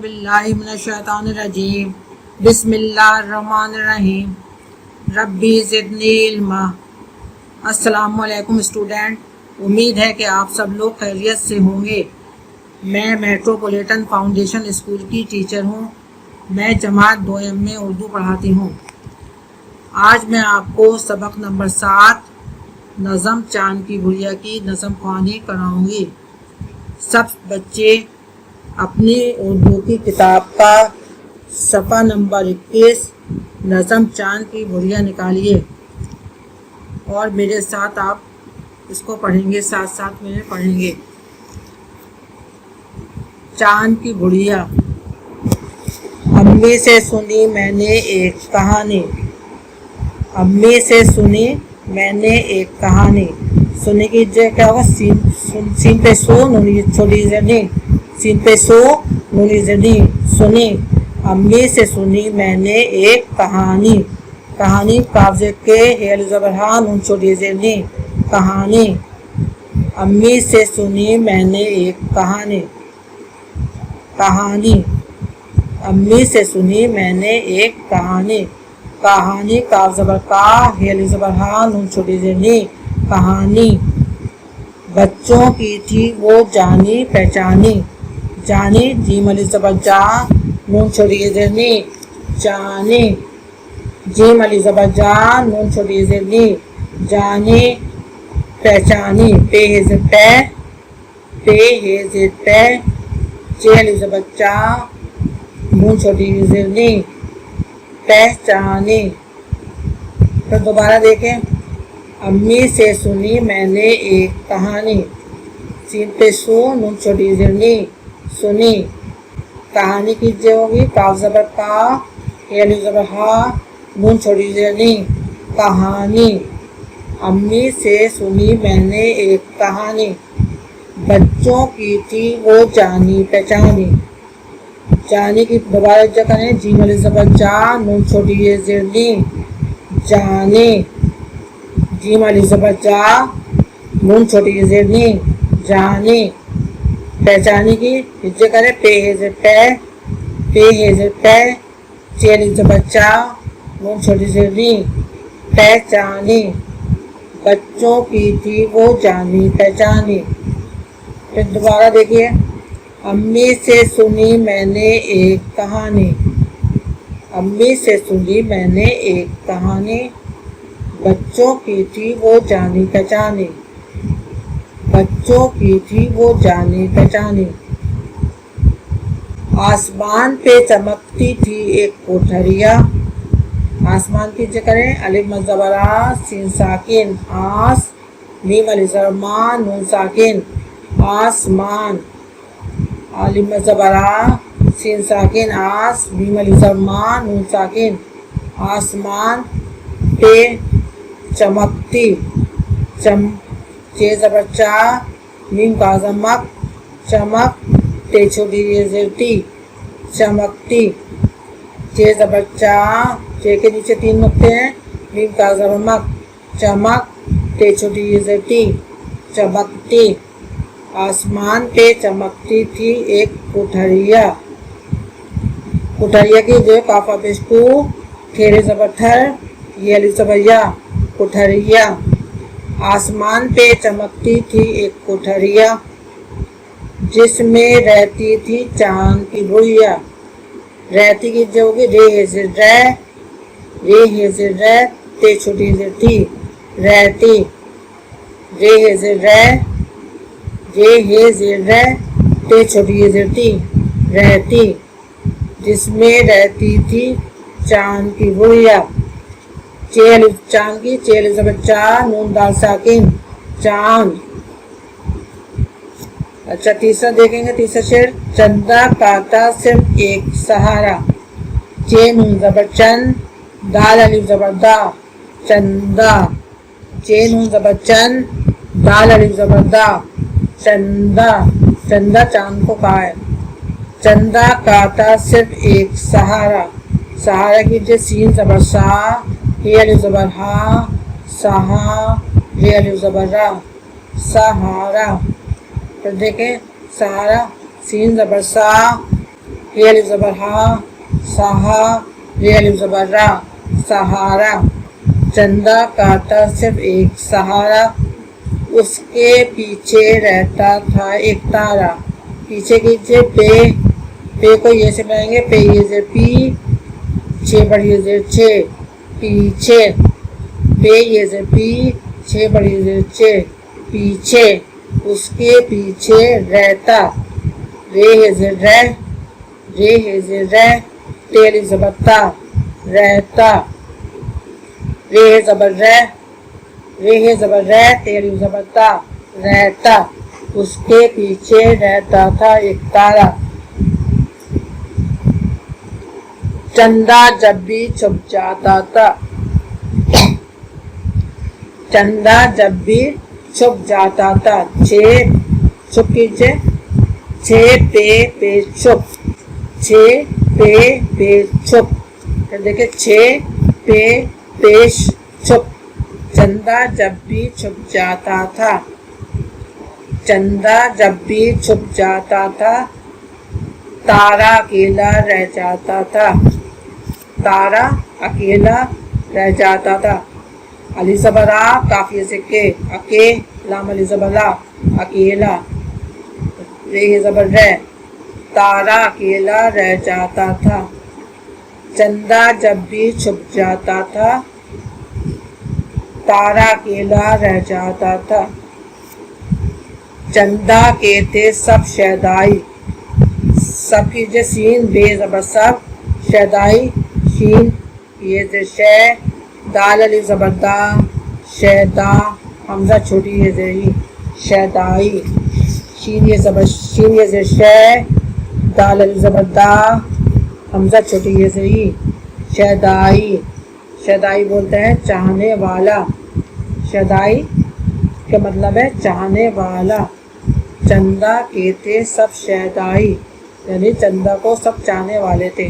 बिल्लाहि मिनश्शैतानिर्रजीम बिस्मिल्लाहिर्रहमानिर्रहीम रब्बी ज़िदनी इल्मा। अस्सलामु अलैकुम स्टूडेंट, उम्मीद है कि आप सब लोग खैरियत से होंगे। मैं मेट्रोपॉलिटन फाउंडेशन स्कूल की टीचर हूँ। मैं जमात 2M में उर्दू पढ़ाती हूँ। आज मैं आपको सबक नंबर 7 नज़म चांद की गुड़िया की नज़म ख़वानी कराऊँगी। सब बच्चे अपनी उर्दू की किताब का सफ़ा नंबर 21 नज़म चांद की गुड़िया निकालिए और मेरे साथ आप इसको पढ़ेंगे, साथ साथ में पढ़ेंगे। चांद की गुड़िया। अम्मी से सुनी मैंने एक कहानी, अम्मी से सुनी मैंने एक कहानी। सुनी की क्या होगा? सीन पे सो नूनी छोटी जनी, सीन पे सो नूनी जनी। सुनी, अम्मी से सुनी मैंने एक कहानी। कहानी काफ़े के हेल ज़बरहा नून छोटी जनी, कहानी। अम्मी से सुनी मैंने एक कहानी, कहानी। अम्मी से सुनी मैंने एक कहानी। कहानी काफ ज़बर का हेल ज़बरहा नून छोटी जनी, कहानी। बच्चों की थी वो जानी पहचानी, जानी जीम अली ज़बर जा नून छोटी जनी, जानी। जीम अली ज़बर जा नून छोटी जनी, जानी पहचानी। पे है पे, पे है पे, चे अली ज़बर चा नून छोटी जनी, पहचानी। तो दोबारा देखें। अम्मी से सुनी मैंने एक कहानी, सीन पे सो नून छोटी जनी, सुनी। कहानी की जो होगी काफ ज़बर का यानी ज़बर हा नून छोटी जनी, कहानी। अम्मी से सुनी मैंने एक कहानी। बच्चों की थी वो जानी पहचानी, जानी की दोबारा जगह करें। जीम अली ज़बर जा नून छोटी जनी, जाने। जीम अली ज़बर जा नून छोटी जनी, जाने पहचानी की हिज्जे करें। पे है पे, पे है पे, चे अली ज़बर चा नून छोटी जनी, पहचानी। बच्चों की थी वो जानी पहचानी। फिर दोबारा देखिए। अम्मी से सुनी मैंने एक कहानी, अम्मी से सुनी मैंने एक कहानी। बच्चों की थी वो जानी पहचानी, बच्चों की थी वो जानी पहचानी। आसमान पे चमकती थी एक कोठरिया, आसमान की जगह करें। अलिफ ज़बरा सीन साकिन, आस मीम अलिफ ज़बर मा नून साकिन, आसमान। अलिफ ज़बरा सीन साकिन, आस मीम अलिफ ज़बर मा नून साकिन, आसमान पे चमकती, चे ज़बर चा मीम का ज़मक, चमक ते छोटी ज़ेरती, चमकती। चे ज़बर चा, चे के नीचे 3 नुक्ते हैं। मीम का ज़बर मक, चमक ते छोटी ज़ेरती, चमकती। आसमान पे चमकती थी एक कोठरिया, कोठरिया की जो काफा पेशकू ठेरे ज़बर थर ये अली ज़बर या, कोठरिया। आसमान पे चमकती थी एक कोठरिया जिसमें रहती थी चांद की गुड़िया। रहती की जो होगी रे है ज़िर रे, रे है ज़िर रे, ते छोटी ज़िर थी, रहती। रे है ज़िर रे, रे है ज़िर रे, ते छोटी ज़िर थी, रहती। जिसमें रहती थी चांद की गुड़िया। चेल चांद की, चेल ज़बर चा नून दाल साकिन, चांद। अच्छा तीसरा देखेंगे, तीसरा शेर। चंदा काटा सिर्फ एक सहारा, चे नून ज़बर चंद, दाल अलिफ ज़बर दा, चंदा। चे नून ज़बर चंद, दाल अलिफ ज़बर दा, चंदा। चंदा चांद को कहा है। चंदा काटा सिर्फ एक सहारा, सहारा की जो सीन ज़बर सा, हे अलिफ ज़बर हा, सहा, हे अलिफ ज़बर रा, सहारा। फिर देखें सहारा, सीन ज़बर सा, ये अलिफ ज़बर हा, सहा, ये अलिफ ज़बर रा, सहारा। चंदा काटा सिर्फ एक सहारा, उसके पीछे रहता था एक तारा। पीछे कीजिए पे को ये से बनाएंगे, पे ये से पी, छे बड़ी से छे, पीछे, पे ये से पी, छे बड़ी से छे, पीछे, उसके पीछे रहता, रे है से रह, रे है से रह, तेल ज़बरता, रहता, रे है ज़बर रह, रे है ज़बर रह, तेल ज़बरता, रहता, उसके पीछे रहता था एक तारा। चंदा जब भी छुप जाता था, चंदा जब भी छुप जाता था, छे छुप कीजिए, छे पे छुप, छे पे छुप, देखिए छे पे पेश छुप। चंदा जब भी छुप जाता था, चंदा जब भी छुप जाता था, तारा अकेला रह जाता था, तारा अकेला रह जाता था। अली ज़बरा काफिये से के, अके, लाम अली ज़बरा, अकेला, रे ज़बर रह, तारा अकेला रह जाता था। चंदा जब भी छुप जाता था, तारा अकेला रह जाता था। चंदा के थे सब शहदाई, सब कीजिए सीन बे ज़बर सब, शहदाई, शीन ये जे शे, दाल अली ज़बर दा, शहदा, हमजा छोटी ये जही, शहदाई, शीन ये ज़बर शीन ये जे शे, दाल अली ज़बर दा, हमजा छोटी ये जही, शहदाई। शहदाई बोलते हैं चाहने वाला, शहदाई का मतलब है चाहने वाला। चंदा के थे सब शहदाई, यानी चंदा को सब चाहने वाले थे।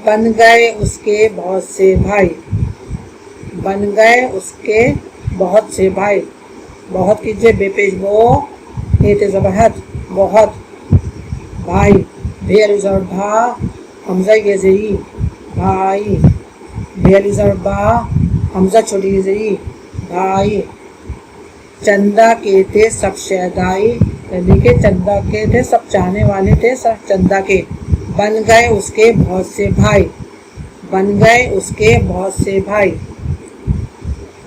बन गए उसके बहुत से भाई, बन गए उसके बहुत से भाई, बहुत कीजिए बेपेश बो, ये ज़बहत, बहुत, भाई, भेल ज़बर भा, हमजा ये जही, भाई, भेल ज़बर बा, हमजा छोटी ये जही, भाई। चंदा के थे सब शहदाई, यानी कि चंदा के थे सब चाहने वाले थे, सब चंदा के। बन गए उसके बहुत से भाई, बन गए उसके बहुत से भाई।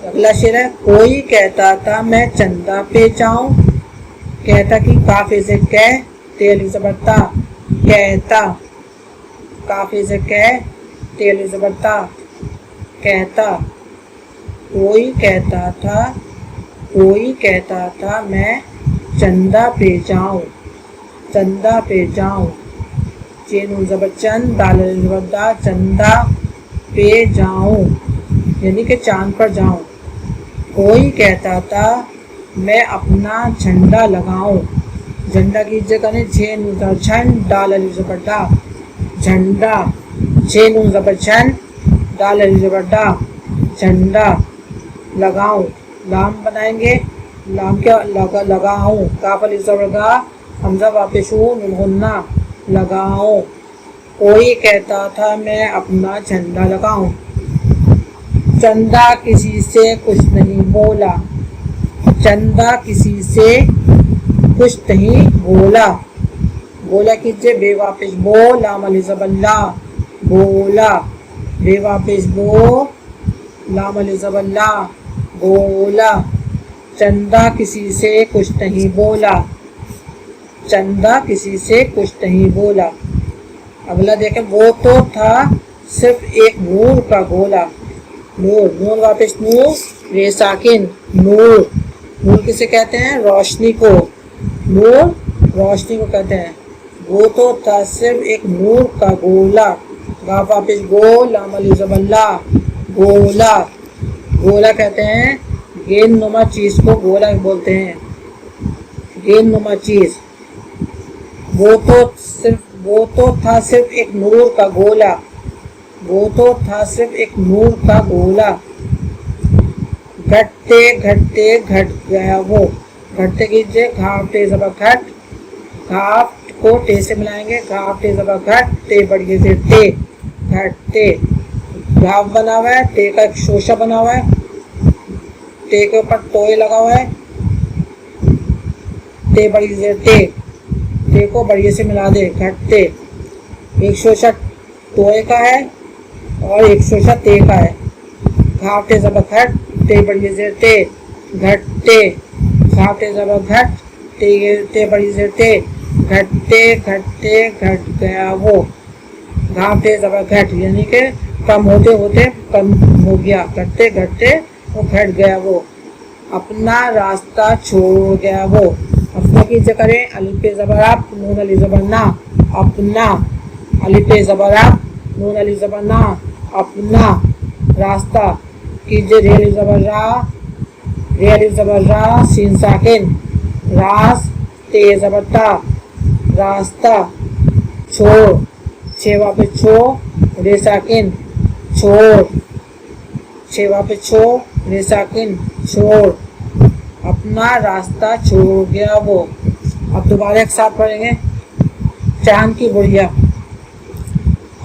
अगला शेर है, कोई कहता था मैं चंदा पे जाऊं, कहता कि काफे से कह, तेल ज़बरता, कहता, काफे से कह, तेल ज़बरता, कहता। कोई कहता था, कोई कहता था मैं चंदा पे जाऊं, चंदा पे जाऊं, चेन ज़बर चंद, दाल ज़बरदा, चंदा पे जाऊं, यानी कि चांद पर जाऊं। कोई कहता था मैं अपना झंडा लगाऊं, झंडा की जगह झेन ज़बर झंड, दाल ज़बरदा, झंडा, झेन ज़बर झंड, दाल ज़बरदा, झंडा, लगाऊं, लाम बनाएंगे, लाम क्या लगाऊं, काफ अली ज़बरदा, हमजा वापिस हुन्ना, लगाऊं। कोई कहता था मैं अपना झंडा लगाऊं। चंदा किसी से कुछ नहीं बोला, चंदा किसी से कुछ नहीं बोला, बोला कीजिए बेवापिस बो, लाम अली ज़बल्ला, बोला, बेवापिस बो, लाम अली ज़बल्ला, बोला। चंदा किसी से कुछ नहीं बोला, चंदा किसी से कुछ नहीं बोला। अगला देखें, वो तो था सिर्फ एक नूर का गोला, नूर, नूर वापिस नूर, रे साकिन, नूर, नूर किसे कहते हैं, रोशनी को, नूर रोशनी को कहते हैं। वो तो था सिर्फ एक नूर का गोला, गाफ वापिस गो, लाम अली ज़बल्ला, गोला, गोला कहते हैं गेंद नुमा चीज़ को गोला बोलते हैं, गेंद नुमा चीज़। वो तो था सिर्फ एक नूर का गोला, वो तो था सिर्फ एक नूर का गोला। घटते घटते घट गया वो, घटते कीजिए घावते ज़बर घट, घाव को टे से मिलाएंगे। घाव टे जबर घट, टे बढ़िए से टे, घट टे। घाव बना हुआ है, टे का एक शोशा बना हुआ है, टे के ऊपर टोए लगा हुआ है, टे बढ़िए से टे, टे को बढ़िए से मिला दे, घट टे। एक शोशा टोए का है और एक शोशा टे का है। घाव टे जबर घट, टे बढ़िए से टे, घट टे। घाव टे जबर घट, टे बढ़िए से टे, घटते घटते घट गया वो। घाव टे जबर घट यानी कि कम होते होते कम हो गया, घटते घटते वो घट गया वो। अपना रास्ता छोड़ गया वो। अपना कीजिए करें, अलिफ पे जबर आप, नून अली जबर ना, अपना। अलिफ पे जबर आप, नून अली जबर ना, अपना रास्ता। कीजिए रे अली जबर रा, रे अली जबर रा, सीन साकिन, रास ते जबर ता, रास्ता। छोड़, छेवा पे छो, रे साकिन, छोड़। छेवा पे छो, रे साकिन, छोड़। अपना रास्ता छोड़ गया वो। अब दोबारा एक साथ पढ़ेंगे। चांद की बुढ़िया।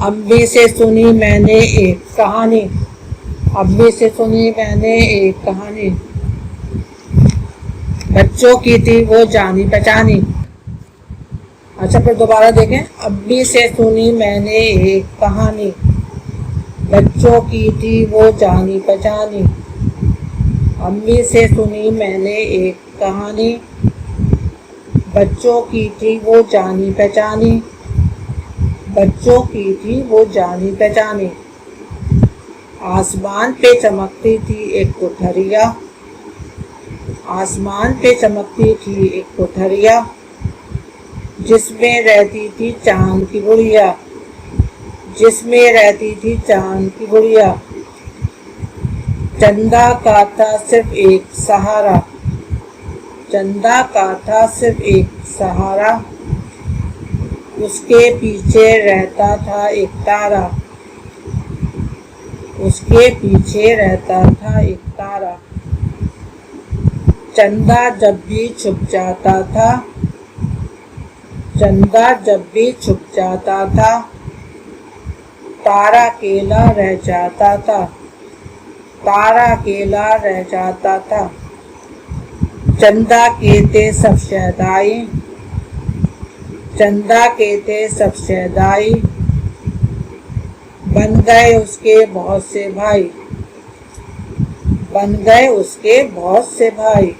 अम्मी से सुनी मैंने एक कहानी, अम्मी से सुनी मैंने एक कहानी। बच्चों की थी वो जानी पहचानी। अच्छा फिर दोबारा देखें। अम्मी से सुनी मैंने एक कहानी, बच्चों की थी वो जानी पहचानी। अम्मी से सुनी मैंने एक कहानी, बच्चों की थी वो जानी पहचानी। बच्चों की थी वो जानी पहचानी। आसमान पे चमकती थी एक कोठरिया, आसमान पे चमकती थी एक कोठरिया, जिसमें रहती थी चांद की बुढ़िया, जिसमें रहती थी चांद की बुढ़िया। चंदा का था सिर्फ एक सहारा, चंदा का था सिर्फ एक सहारा, उसके पीछे रहता था एक तारा, उसके पीछे रहता था एक तारा। चंदा जब भी छुप जाता था, चंदा जब भी छुप जाता था, तारा अकेला रह जाता था, तारा अकेला रह जाता था। चंदा के थे सब शहदाई, चंदा के थे सब शहदाई, बन गए उसके बहुत से भाई, बन गए उसके बहुत से भाई।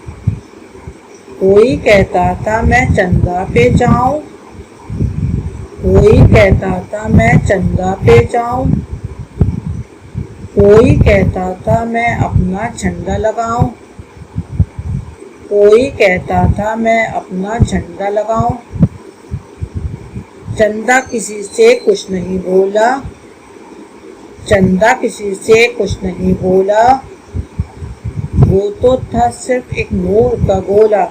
कोई कहता था मैं चंदा पे जाऊं, कोई कहता था मैं चंदा पे जाऊं, कोई कहता था मैं अपना झंडा लगाऊं, कोई कहता था मैं अपना झंडा लगाऊं। चंदा किसी से कुछ नहीं बोला, चंदा किसी से कुछ नहीं बोला, वो तो था सिर्फ एक नूर का गोला,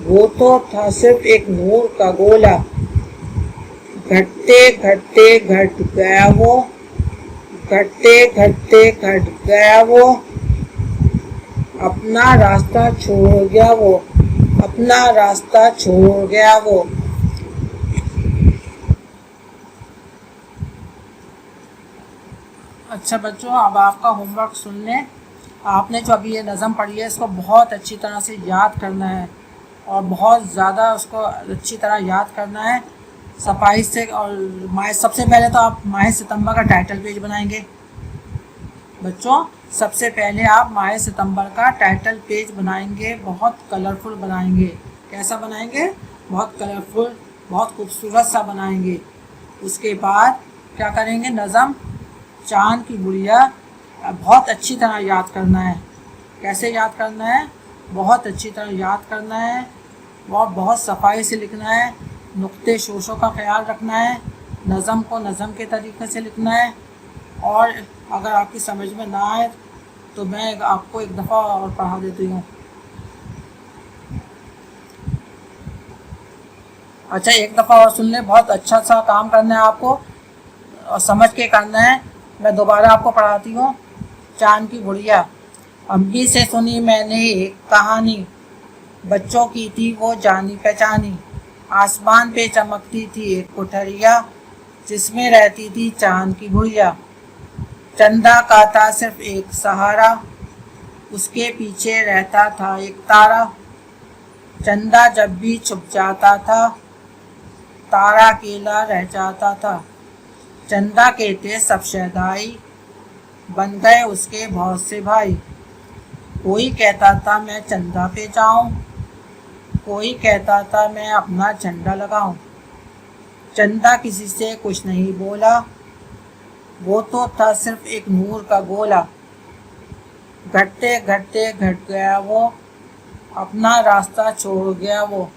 वो तो था सिर्फ एक नूर का गोला। घटते घटते घट गया वो, घटते घटते घट गया वो, अपना रास्ता छोड़ गया वो, अपना रास्ता छोड़ गया वो। अच्छा बच्चों, अब आपका होमवर्क सुन लें। आपने जो अभी ये नज़म पढ़ी है इसको बहुत अच्छी तरह से याद करना है और बहुत ज़्यादा उसको अच्छी तरह याद करना है सफाई से। और माह सबसे पहले तो आप माह सितंबर का टाइटल पेज बनाएंगे। बच्चों सबसे पहले आप माह सितंबर का टाइटल पेज बनाएंगे, बहुत कलरफुल बनाएंगे। कैसा बनाएंगे? बहुत कलरफुल, बहुत खूबसूरत सा बनाएंगे। उसके बाद क्या करेंगे? नज़म चांद की बुढ़िया बहुत अच्छी तरह याद करना है। कैसे याद करना है? बहुत अच्छी तरह याद करना है और बहुत सफाई से लिखना है। नुक्ते शोशों का ख्याल रखना है। नज़म को नज़म के तरीके से लिखना है। और अगर आपकी समझ में ना आए तो मैं आपको एक दफ़ा और पढ़ा देती हूँ। अच्छा एक दफ़ा और सुन ले। बहुत अच्छा सा काम करना है आपको और समझ के करना है। मैं दोबारा आपको पढ़ाती हूँ। चांद की बुढ़िया। अम्मी से सुनी मैंने एक कहानी, बच्चों की थी वो जानी पहचानी। आसमान पे चमकती थी एक कोठरिया, जिसमें रहती थी चांद की गुड़िया। चंदा का था सिर्फ एक सहारा, उसके पीछे रहता था एक तारा। चंदा जब भी छुप जाता था, तारा अकेला रह जाता था। चंदा के थे सब शहदाई, बन गए उसके बहुत से भाई। कोई कहता था मैं चंदा पे जाऊं, कोई कहता था मैं अपना झंडा लगाऊं। चंदा किसी से कुछ नहीं बोला, वो तो था सिर्फ एक नूर का गोला। घटते घटते घट गया वो, अपना रास्ता छोड़ गया वो।